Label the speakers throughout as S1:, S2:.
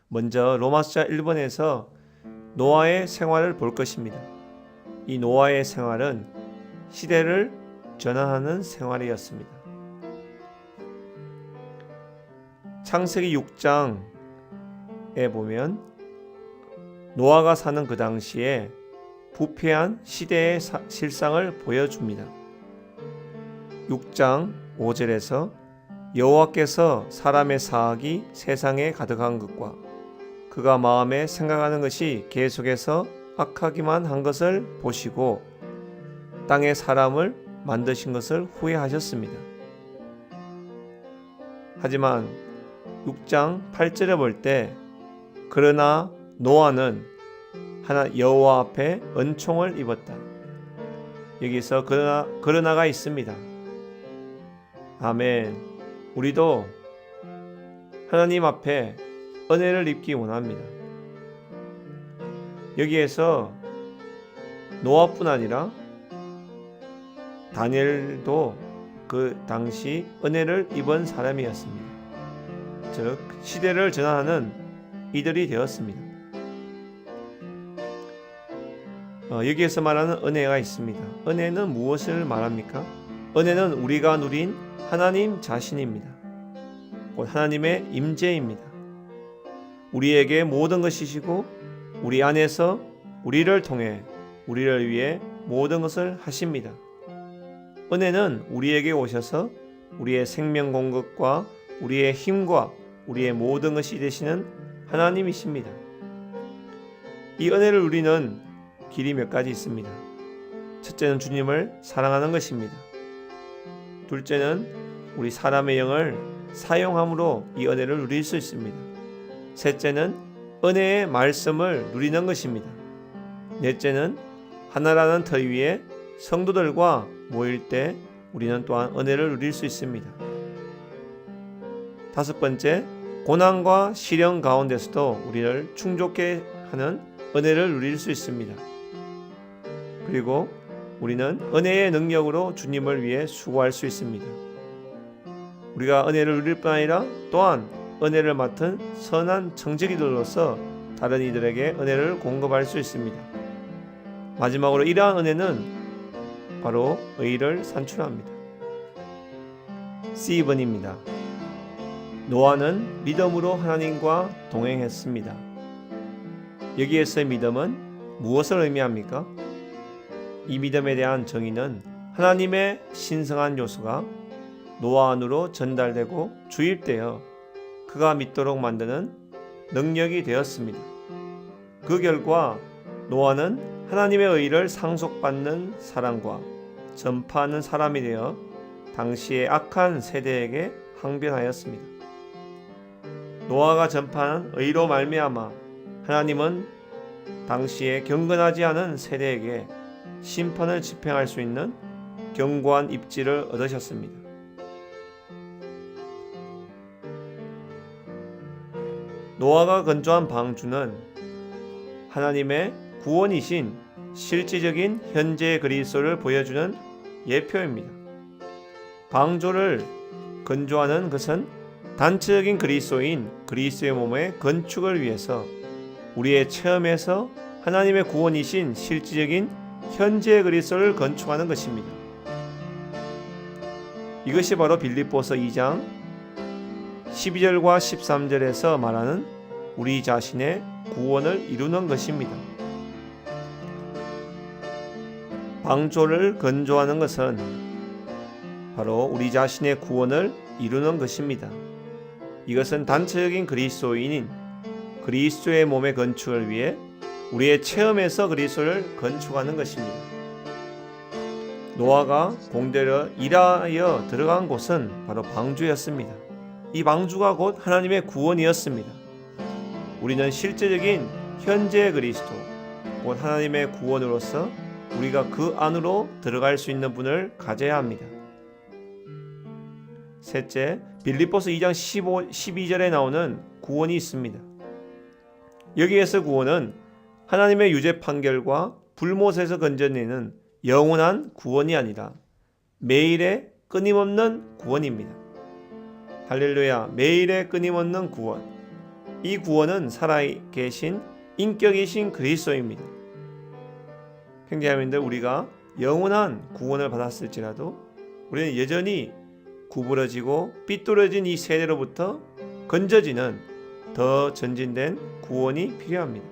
S1: 먼저 로마서 1번에서 노아의 생활을 볼 것입니다. 이 노아의 생활은 시대를 전환하는 생활이었습니다. 창세기 6장에 보면 노아가 사는 그 당시에 부패한 시대의 실상을 보여줍니다. 6장 5절에서 여호와께서 사람의 사악이 세상에 가득한 것과 그가 마음에 생각하는 것이 계속해서 악하기만 한 것을 보시고 땅에 사람을 만드신 것을 후회하셨습니다. 하지만 6장 8절에 볼 때 그러나 노아는 여호와 앞에 은총을 입었다. 여기서 그러나가 있습니다. 아멘. 우리도 하나님 앞에 은혜를 입기 원합니다. 여기에서 노아뿐 아니라 다니엘도 그 당시 은혜를 입은 사람이었습니다. 즉 시대를 전환하는 이들이 되었습니다. 여기에서 말하는 은혜가 있습니다. 은혜는 무엇을 말합니까? 은혜는 우리가 누린 하나님 자신입니다. 곧 하나님의 임재입니다. 우리에게 모든 것이시고 우리 안에서 우리를 통해 우리를 위해 모든 것을 하십니다. 은혜는 우리에게 오셔서 우리의 생명 공급과 우리의 힘과 우리의 모든 것이 되시는 하나님이십니다. 이 은혜를 누리는 길이 몇 가지 있습니다. 첫째는 주님을 사랑하는 것입니다. 둘째는 우리 사람의 영을 사용함으로 이 은혜를 누릴 수 있습니다. 셋째는 은혜의 말씀을 누리는 것입니다. 넷째는 하나라는 터 위에 성도들과 모일 때 우리는 또한 은혜를 누릴 수 있습니다. 다섯 번째, 고난과 시련 가운데서도 우리를 충족케 하는 은혜를 누릴 수 있습니다. 그리고 우리는 은혜의 능력으로 주님을 위해 수고할 수 있습니다. 우리가 은혜를 누릴 뿐 아니라 또한 은혜를 맡은 선한 청지기들로서 다른 이들에게 은혜를 공급할 수 있습니다. 마지막으로 이러한 은혜는 바로 의를 산출합니다. C번입니다. 노아는 믿음으로 하나님과 동행했습니다. 여기에서의 믿음은 무엇을 의미합니까? 이 믿음에 대한 정의는 하나님의 신성한 요소가 노아 안으로 전달되고 주입되어 그가 믿도록 만드는 능력이 되었습니다. 그 결과 노아는 하나님의 의를 상속받는 사람과 전파하는 사람이 되어 당시의 악한 세대에게 항변하였습니다. 노아가 전파하는 의로 말미암아 하나님은 당시에 경건하지 않은 세대에게 심판을 집행할 수 있는 견고한 입지를 얻으셨습니다. 노아가 건조한 방주는 하나님의 구원이신 실질적인 현재 그리스도를 보여주는 예표입니다. 방주를 건조하는 것은 단체적인 그리스도인 그리스도의 몸의 건축을 위해서 우리의 체험에서 하나님의 구원이신 실질적인 현재 그리스도를 건축하는 것입니다. 이것이 바로 빌립보서 2장 12절과 13절에서 말하는 우리 자신의 구원을 이루는 것입니다. 방조를 건조하는 것은 바로 우리 자신의 구원을 이루는 것입니다. 이것은 단체적인 그리스도인인 그리스도의 몸의 건축을 위해 우리의 체험에서 그리스도를 건축하는 것입니다. 노아가 공대로 일하여 들어간 곳은 바로 방주였습니다. 이 방주가 곧 하나님의 구원이었습니다. 우리는 실제적인 현재 그리스도, 곧 하나님의 구원으로서 우리가 그 안으로 들어갈 수 있는 분을 가져야 합니다. 셋째, 빌립보서 2장 12절에 나오는 구원이 있습니다. 여기에서 구원은 하나님의 유죄 판결과 불못에서 건져내는 영원한 구원이 아니라 매일의 끊임없는 구원입니다. 할렐루야, 매일의 끊임없는 구원. 이 구원은 살아계신 인격이신 그리스도입니다. 형제자매님들, 우리가 영원한 구원을 받았을지라도 우리는 여전히 구부러지고 삐뚤어진 이 세대로부터 건져지는 더 전진된 구원이 필요합니다.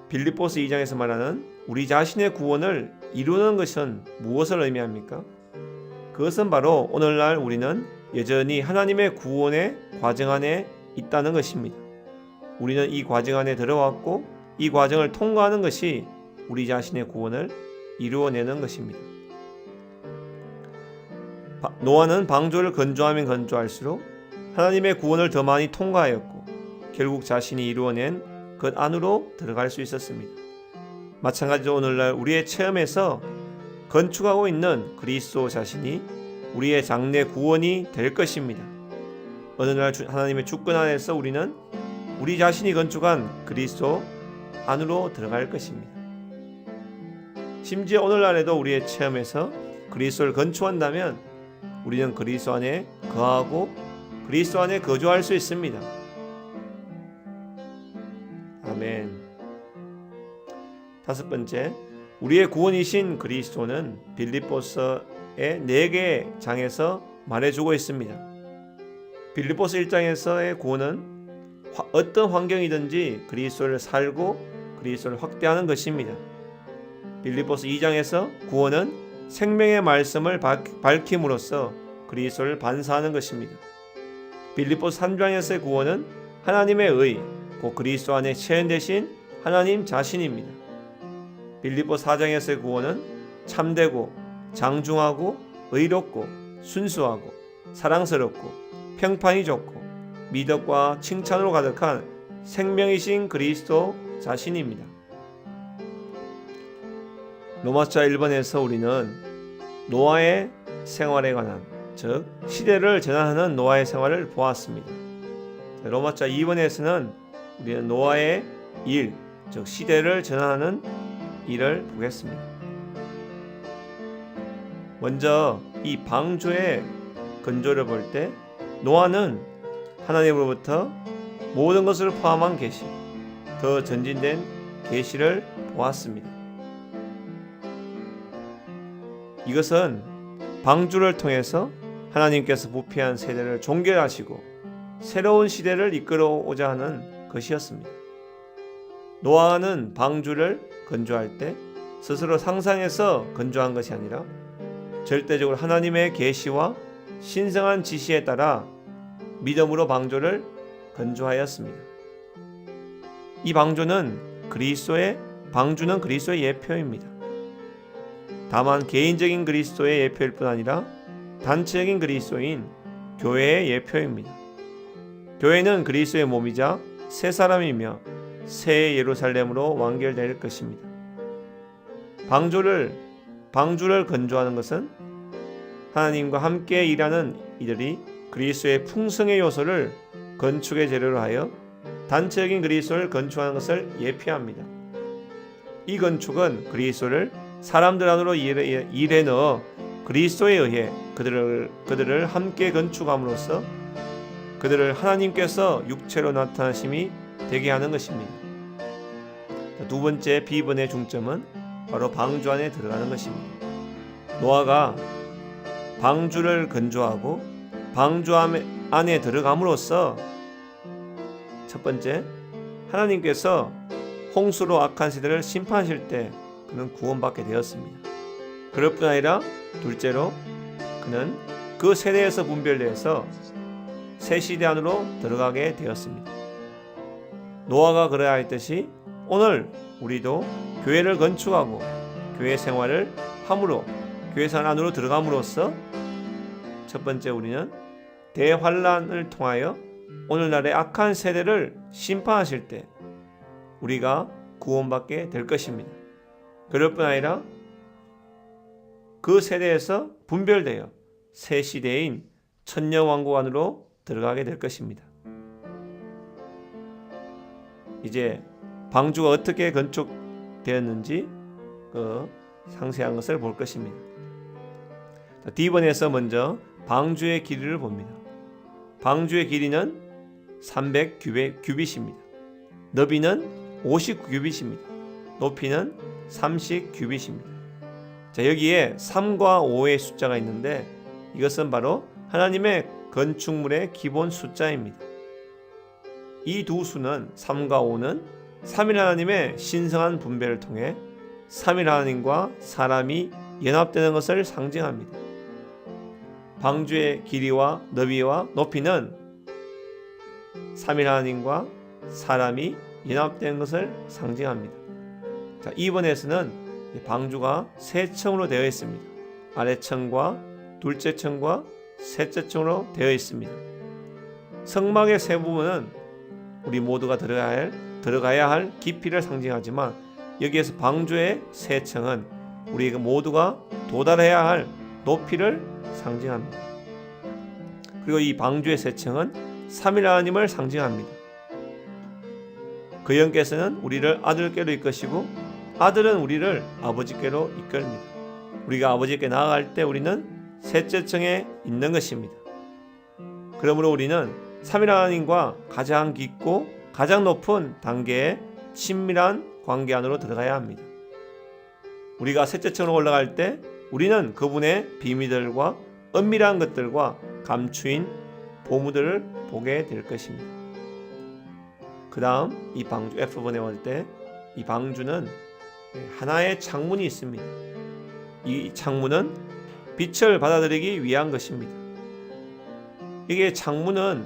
S1: 빌립보서 2장에서 말하는 우리 자신의 구원을 이루는 것은 무엇을 의미합니까? 그것은 바로 오늘날 우리는 여전히 하나님의 구원의 과정 안에 있다는 것입니다. 우리는 이 과정 안에 들어왔고 이 과정을 통과하는 것이 우리 자신의 구원을 이루어내는 것입니다. 노아는 방주를 건조하면 건조할수록 하나님의 구원을 더 많이 통과하였고 결국 자신이 이루어낸 그 안으로 들어갈 수 있었습니다. 마찬가지로 오늘날 우리의 체험에서 건축하고 있는 그리스도 자신이 우리의 장래 구원이 될 것입니다. 어느 날 하나님의 주권 안에서 우리는 우리 자신이 건축한 그리스도 안으로 들어갈 것입니다. 심지어 오늘날에도 우리의 체험에서 그리스도를 건축한다면 우리는 그리스도 안에 거하고 그리스도 안에 거주할 수 있습니다. 아멘. 다섯 번째, 우리의 구원이신 그리스도는 빌립보서의 4개의 장에서 말해주고 있습니다. 빌립보서 1장에서의 구원은 어떤 환경이든지 그리스도를 살고 그리스도를 확대하는 것입니다. 빌립보서 2장에서 구원은 생명의 말씀을 밝힘으로써 그리스도를 반사하는 것입니다. 빌립보서 3장에서의 구원은 하나님의 의, 곧 그리스도 안에 체현되신 하나님 자신입니다. 빌립보서 4장에서의 구원은 참되고 장중하고 의롭고 순수하고 사랑스럽고 평판이 좋고 미덕과 칭찬으로 가득한 생명이신 그리스도 자신입니다. 로마서 1번에서 우리는 노아의 생활에 관한, 즉 시대를 전환하는 노아의 생활을 보았습니다. 로마서 2번에서는 우리는 노아의 일, 즉 시대를 전환하는 일을 보겠습니다. 먼저 이 방주의 건조를 볼 때 노아는 하나님으로부터 모든 것을 포함한 계시, 더 전진된 계시를 보았습니다. 이것은 방주를 통해서 하나님께서 부패한 세대를 종결하시고 새로운 시대를 이끌어오자 하는 것이었습니다. 노아는 방주를 건조할 때 스스로 상상해서 건조한 것이 아니라 절대적으로 하나님의 계시와 신성한 지시에 따라 믿음으로 방주를 건조하였습니다. 이 방주는 그리스도의 예표입니다. 다만 개인적인 그리스도의 예표일 뿐 아니라 단체적인 그리스도인 교회의 예표입니다. 교회는 그리스도의 몸이자 새 사람이며 새 예루살렘으로 완결될 것입니다. 방주를 건조하는 것은 하나님과 함께 일하는 이들이 그리스도의 풍성의 요소를 건축의 재료로 하여 단체적인 그리스도를 건축하는 것을 예표합니다. 이 건축은 그리스도를 사람들 안으로 일에 넣어 그리스도에 의해 그들을 함께 건축함으로써 그들을 하나님께서 육체로 나타나심이 되게 하는 것입니다. 두 번째 비번의 중점은 바로 방주 안에 들어가는 것입니다. 노아가 방주를 건조하고 방주 안에 들어감으로써 첫 번째, 하나님께서 홍수로 악한 세대를 심판하실 때 그는 구원받게 되었습니다. 그럴 뿐 아니라 둘째로 그는 그 세대에서 분별되어서 새 시대 안으로 들어가게 되었습니다. 노아가 그래야 했듯이 오늘 우리도 교회를 건축하고 교회 생활을 함으로 교회 생활 안으로 들어감으로써 첫 번째 우리는 대환란을 통하여 오늘날의 악한 세대를 심판하실 때 우리가 구원받게 될 것입니다. 그럴 뿐 아니라 그 세대에서 분별되어 새 시대인 천년왕국 안으로 들어가게 될 것입니다. 이제 방주가 어떻게 건축되었는지 그 상세한 것을 볼 것입니다. D번에서 먼저 방주의 길이를 봅니다. 방주의 길이는 300규빗입니다. 너비는 50규빗입니다. 높이는 30규빗입니다. 자, 여기에 3과 5의 숫자가 있는데 이것은 바로 하나님의 건축물의 기본 숫자입니다. 이 두 수는 3과 5는 3일 하나님의 신성한 분배를 통해 3일 하나님과 사람이 연합되는 것을 상징합니다. 방주의 길이와 너비와 높이는 3일 하나님과 사람이 연합되는 것을 상징합니다. 자, 2번에서는 방주가 세 층으로 되어 있습니다. 아래층과 둘째 층과 셋째 층으로 되어 있습니다. 성막의 세 부분은 우리 모두가 들어가야 할 깊이를 상징하지만 여기에서 방주의 세 층은 우리 모두가 도달해야 할 높이를 상징합니다. 그리고 이 방주의 세 층은 3일 하나님을 상징합니다. 그 영께서는 우리를 아들께로 이끄시고 아들은 우리를 아버지께로 이끌입니다. 우리가 아버지께 나아갈 때 우리는 셋째 층에 있는 것입니다. 그러므로 우리는 3일 하나님과 가장 깊고 가장 높은 단계의 친밀한 관계 안으로 들어가야 합니다. 우리가 셋째 층으로 올라갈 때 우리는 그분의 비밀들과 은밀한 것들과 감추인 보물들을 보게 될 것입니다. 그 다음 이 방주 F번에 올 때 이 방주는 하나의 창문이 있습니다. 이 창문은 빛을 받아들이기 위한 것입니다. 이게 창문은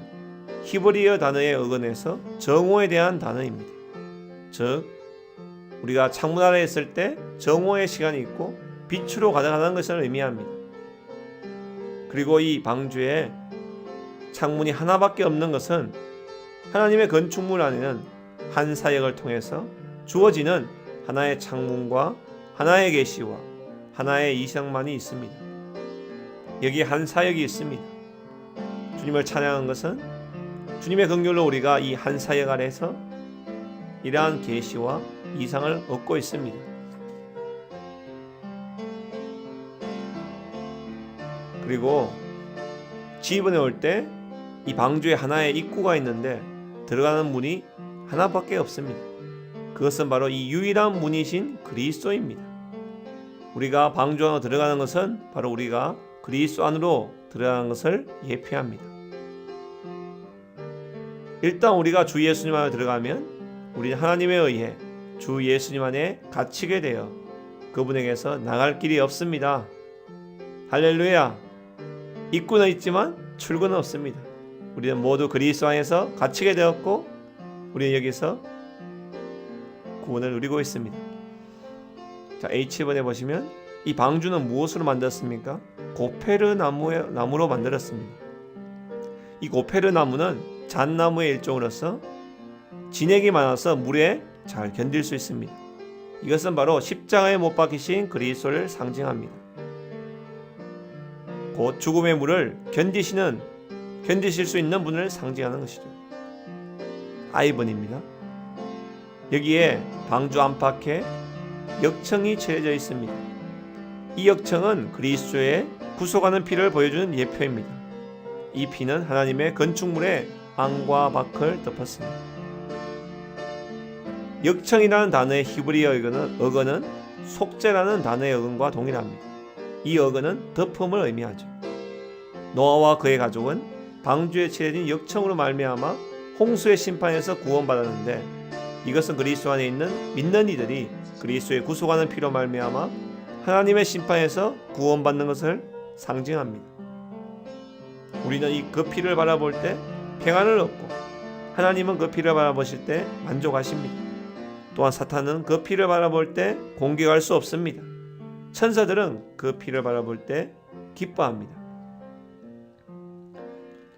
S1: 히브리어 단어에 어근해서 정오에 대한 단어입니다. 즉 우리가 창문 아래에 있을 때 정오의 시간이 있고 빛으로 가득하다는 것을 의미합니다. 그리고 이 방주에 창문이 하나밖에 없는 것은 하나님의 건축물 안에는 한 사역을 통해서 주어지는 하나의 창문과 하나의 계시와 하나의 이상만이 있습니다. 여기 한 사역이 있습니다. 주님을 찬양한 것은 주님의 긍휼로 우리가 이 한 사역 아래서 이러한 계시와 이상을 얻고 있습니다. 그리고 G번에 올 때 이 방주에 하나의 입구가 있는데 들어가는 문이 하나밖에 없습니다. 그것은 바로 이 유일한 문이신 그리스도입니다. 우리가 방주 안으로 들어가는 것은 바로 우리가 그리스도 안으로 들어가는 것을 예표합니다. 일단 우리가 주 예수님 안에 들어가면 우리는 하나님에 의해 주 예수님 안에 갇히게 되어 그분에게서 나갈 길이 없습니다. 할렐루야! 입구는 있지만 출구는 없습니다. 우리는 모두 그리스도 안에서 갇히게 되었고 우리는 여기서 구원을 누리고 있습니다. 자, H번에 보시면 이 방주는 무엇으로 만들었습니까? 고페르 나무로 만들었습니다. 이 고페르 나무는 잣나무의 일종으로서 진액이 많아서 물에 잘 견딜 수 있습니다. 이것은 바로 십자가에 못 박히신 그리스도를 상징합니다. 곧 죽음의 물을 견디실 수 있는 분을 상징하는 것이죠. I번입니다. 여기에 방주 안팎에 역청이 칠해져 있습니다. 이 역청은 그리스도의 구속하는 피를 보여주는 예표입니다. 이 피는 하나님의 건축물에 안과 밖을 덮었습니다. 역청이라는 단어의 히브리어 어근은 속죄라는 단어의 어근과 동일합니다. 이 어근은 덮음을 의미하죠. 노아와 그의 가족은 방주에 칠해진 역청으로 말미암아 홍수의 심판에서 구원받았는데 이것은 그리스도 안에 있는 믿는 이들이 그리스도의 구속하는 피로 말미암아 하나님의 심판에서 구원받는 것을 상징합니다. 우리는 그 피를 바라볼 때 평안을 얻고 하나님은 그 피를 바라보실 때 만족하십니다. 또한 사탄은 그 피를 바라볼 때 공격할 수 없습니다. 천사들은 그 피를 바라볼 때 기뻐합니다.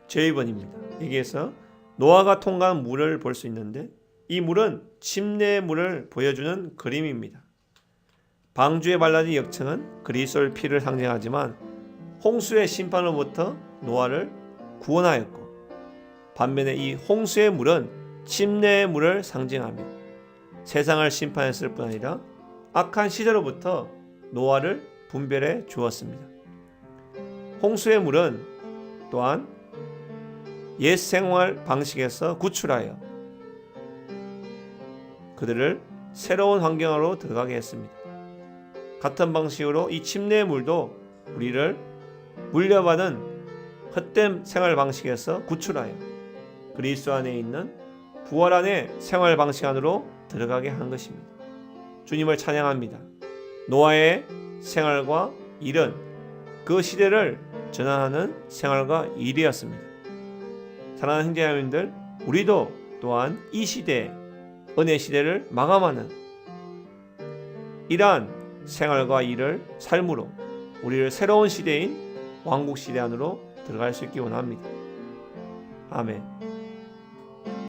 S1: J번입니다. 여기에서 노아가 통과한 물을 볼 수 있는데 이 물은 침례의 물을 보여주는 그림입니다. 방주에 발라진 역청은 그리스도의 피를 상징하지만 홍수의 심판으로부터 노아를 구원하였고 반면에 이 홍수의 물은 침례의 물을 상징하며 세상을 심판했을 뿐 아니라 악한 시대로부터 노아를 분별해 주었습니다. 홍수의 물은 또한 옛 생활 방식에서 구출하여 그들을 새로운 환경으로 들어가게 했습니다. 같은 방식으로 이 침례의 물도 우리를 물려받은 헛된 생활 방식에서 구출하여 그리스도 안에 있는 부활 안의 생활 방식 안으로 들어가게 하는 것입니다. 주님을 찬양합니다. 노아의 생활과 일은 그 시대를 전환하는 생활과 일이었습니다. 사랑하는 형제자매님들, 우리도 또한 이 시대, 은혜 시대를 마감하는 이러한 생활과 일을 삶으로 우리를 새로운 시대인 왕국 시대 안으로 들어갈 수 있기 원합니다. 아멘.